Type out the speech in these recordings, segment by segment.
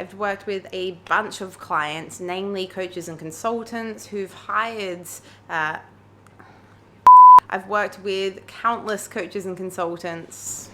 I've worked with a bunch of clients, namely coaches and consultants who've hired I've worked with countless coaches and consultants.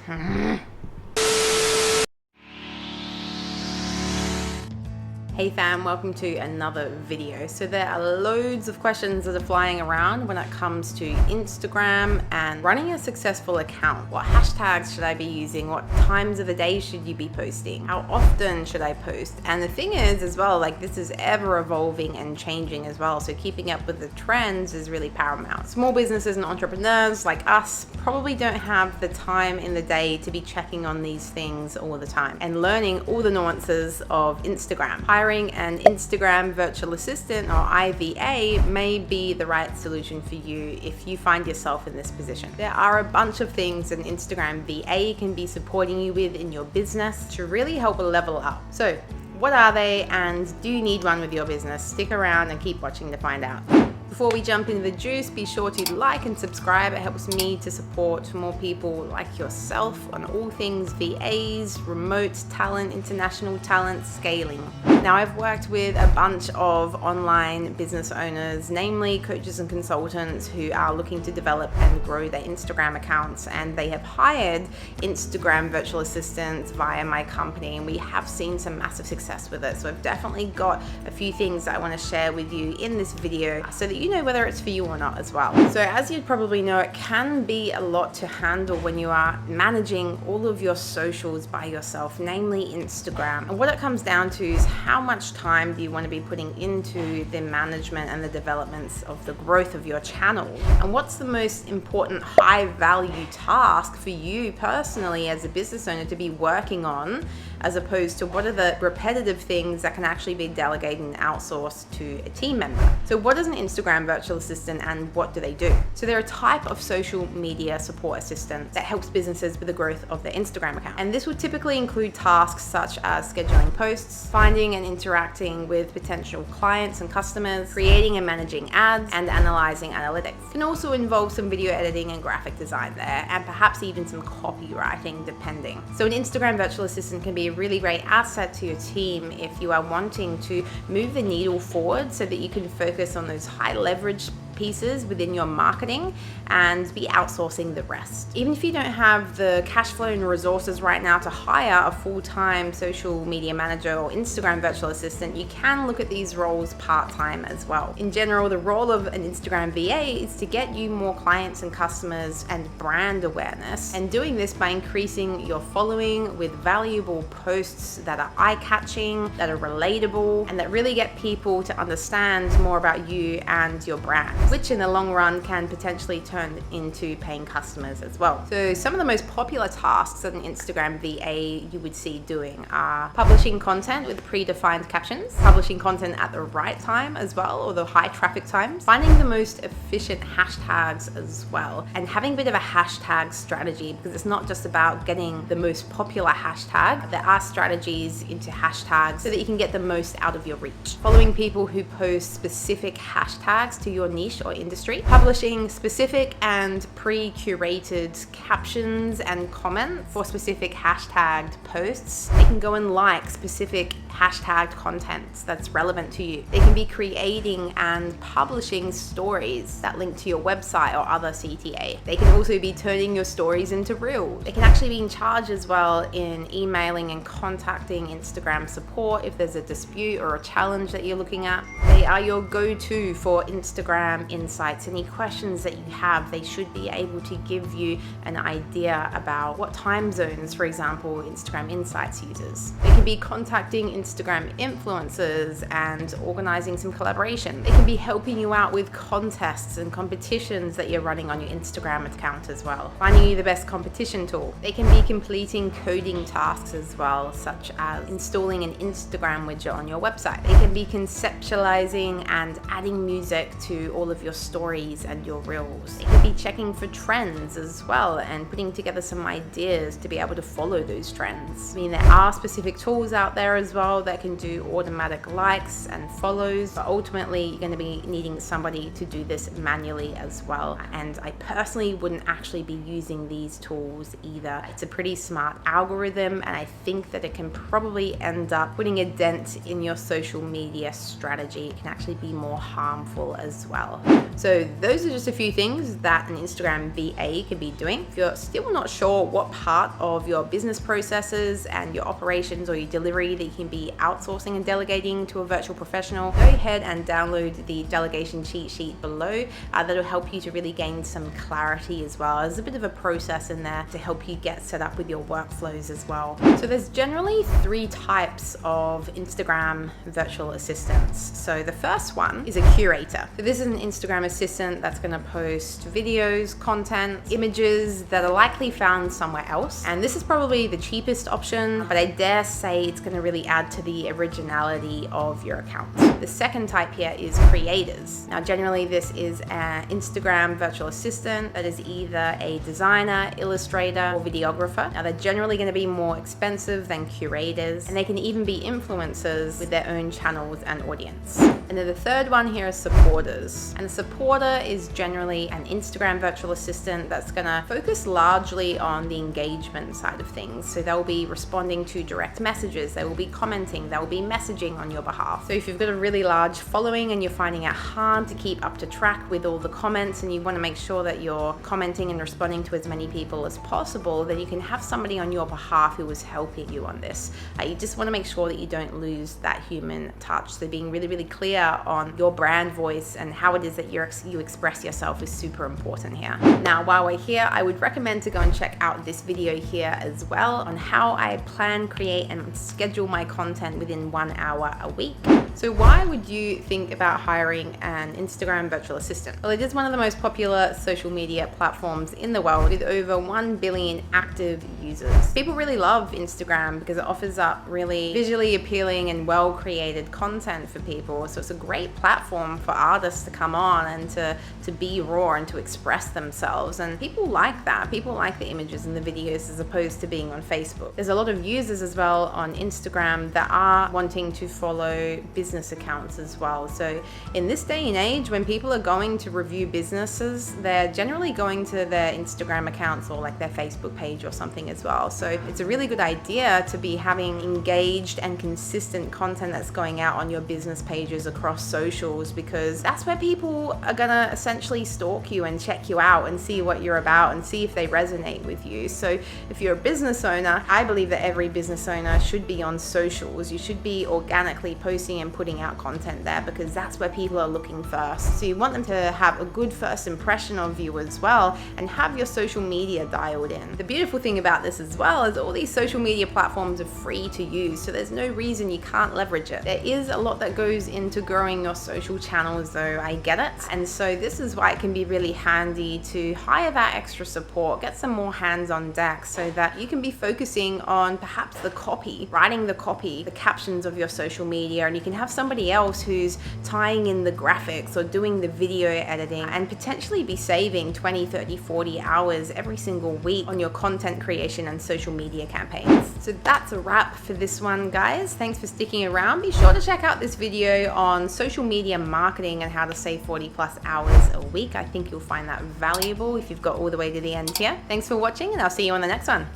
Hey fam, welcome to another video. So there are loads of questions that are flying around when it comes to Instagram and running a successful account. What hashtags should I be using? What times of the day should you be posting? How often should I post? And the thing is as well, like this is ever evolving and changing as well. So keeping up with the trends is really paramount. Small businesses and entrepreneurs like us probably don't have the time in the day to be checking on these things all the time and learning all the nuances of Instagram. Hiring an Instagram virtual assistant or IVA may be the right solution for you if you find yourself in this position. There are a bunch of things an Instagram VA can be supporting you with in your business to really help level up. So what are they, and do you need one with your business? Stick around and keep watching to find out. Before we jump into the juice, be sure to like and subscribe. It helps me to support more people like yourself on all things VAs, remote talent, international talent, scaling. Now, I've worked with a bunch of online business owners, namely coaches and consultants who are looking to develop and grow their Instagram accounts, and they have hired Instagram virtual assistants via my company, and we have seen some massive success with it. So I've definitely got a few things that I want to share with you in this video so that you know whether it's for you or not as well. So as you'd probably know, it can be a lot to handle when you are managing all of your socials by yourself, namely Instagram. And what it comes down to is how much time do you want to be putting into the management and the developments of the growth of your channel? And what's the most important high value task for you personally as a business owner to be working on, as opposed to what are the repetitive things that can actually be delegated and outsourced to a team member? So what is an Instagram virtual assistant and what do they do? So they're a type of social media support assistant that helps businesses with the growth of their Instagram account. And this would typically include tasks such as scheduling posts, finding and interacting with potential clients and customers, creating and managing ads, and analyzing analytics. It can also involve some video editing and graphic design there, and perhaps even some copywriting depending. So an Instagram virtual assistant can be a really great asset to your team if you are wanting to move the needle forward so that you can focus on those high leverage pieces within your marketing and be outsourcing the rest. Even if you don't have the cash flow and resources right now to hire a full-time social media manager or Instagram virtual assistant, you can look at these roles part-time as well. In general, the role of an Instagram VA is to get you more clients and customers and brand awareness, and doing this by increasing your following with valuable posts that are eye-catching, that are relatable, and that really get people to understand more about you and your brand, which in the long run can potentially turn into paying customers as well. So some of the most popular tasks that an Instagram VA you would see doing are publishing content with predefined captions, publishing content at the right time as well, or the high traffic times, finding the most efficient hashtags as well, and having a bit of a hashtag strategy, because it's not just about getting the most popular hashtag. There are strategies into hashtags so that you can get the most out of your reach. Following people who post specific hashtags to your niche or industry, publishing specific and pre-curated captions and comments for specific hashtagged posts. They can go and like specific hashtagged content that's relevant to you. They can be creating and publishing stories that link to your website or other CTA. They can also be turning your stories into reels. They can actually be in charge as well in emailing and contacting Instagram support if there's a dispute or a challenge that you're looking at. They are your go-to for Instagram insights. Any questions that you have, they should be able to give you an idea about what time zones, for example, Instagram Insights uses. They can be contacting Instagram influencers and organizing some collaboration. They can be helping you out with contests and competitions that you're running on your Instagram account as well, finding you the best competition tool. They can be completing coding tasks as well, such as installing an Instagram widget on your website. They can be conceptualizing and adding music to all of your stories and your reels. They can be checking for trends as well and putting together some ideas to be able to follow those trends. I mean, there are specific tools out there as well that can do automatic likes and follows, but ultimately you're going to be needing somebody to do this manually as well. And I personally wouldn't actually be using these tools either. It's a pretty smart algorithm, and I think that it can probably end up putting a dent in your social media strategy. It can actually be more harmful as well. So those are just a few things that an Instagram VA could be doing. If you're still not sure what part of your business processes and your operations or your delivery that you can be outsourcing and delegating to a virtual professional, go ahead and download the delegation cheat sheet below. That'll help you to really gain some clarity as well. There's a bit of a process in there to help you get set up with your workflows as well. So there's generally 3 types of Instagram virtual assistants. So the first one is a curator. So this is an Instagram assistant that's going to post videos, content, images that are likely found somewhere else. And this is probably the cheapest option, but I dare say it's going to really add to the originality of your account. The second type here is creators. Now, generally this is an Instagram virtual assistant that is either a designer, illustrator, or videographer. Now, they're generally going to be more expensive than curators, and they can even be influencers with their own channels and audience. And then the third one here is supporters. And a supporter is generally an Instagram virtual assistant that's gonna focus largely on the engagement side of things. So they'll be responding to direct messages, they will be commenting, they will be messaging on your behalf. So if you've got a really large following and you're finding it hard to keep up to track with all the comments and you wanna make sure that you're commenting and responding to as many people as possible, then you can have somebody on your behalf who is helping you on this. You just wanna make sure that you don't lose that human touch. So being really, really clear on your brand voice and how it is that you express yourself is super important here. Now, while we're here, I would recommend to go and check out this video here as well on how I plan, create, and schedule my content within 1 hour a week. So why would you think about hiring an Instagram virtual assistant? Well, it is one of the most popular social media platforms in the world with over 1 billion active users. People really love Instagram because it offers up really visually appealing and well-created content for people. So it's a great platform for artists to come on and to be raw and to express themselves. And people like that. People like the images and the videos as opposed to being on Facebook. There's a lot of users as well on Instagram that are wanting to follow business accounts as well. So in this day and age, when people are going to review businesses, they're generally going to their Instagram accounts or like their Facebook page or something as well. So it's a really good idea to be having engaged and consistent content that's going out on your business pages across socials, because that's where people are gonna essentially stalk you and check you out and see what you're about and see if they resonate with you. So if you're a business owner, I believe that every business owner should be on socials. You should be organically posting and putting out content there because that's where people are looking first. So you want them to have a good first impression of you as well and have your social media dialed in. The beautiful thing about this as well is all these social media platforms are free to use, so there's no reason you can't leverage it. There is a lot that goes into growing your social channels though, I get it. And so this is why it can be really handy to hire that extra support, get some more hands on deck so that you can be focusing on perhaps the copy, writing the copy, the captions of your social media, and you can have somebody else who's tying in the graphics or doing the video editing and potentially be saving 20, 30, 40 hours every single week on your content creation and social media campaigns. So that's a wrap for this one, guys. Thanks for sticking around. Be sure to check out this video on social media marketing and how to save 40+ hours a week. I think you'll find that valuable if you've got all the way to the end here. Thanks for watching, and I'll see you on the next one.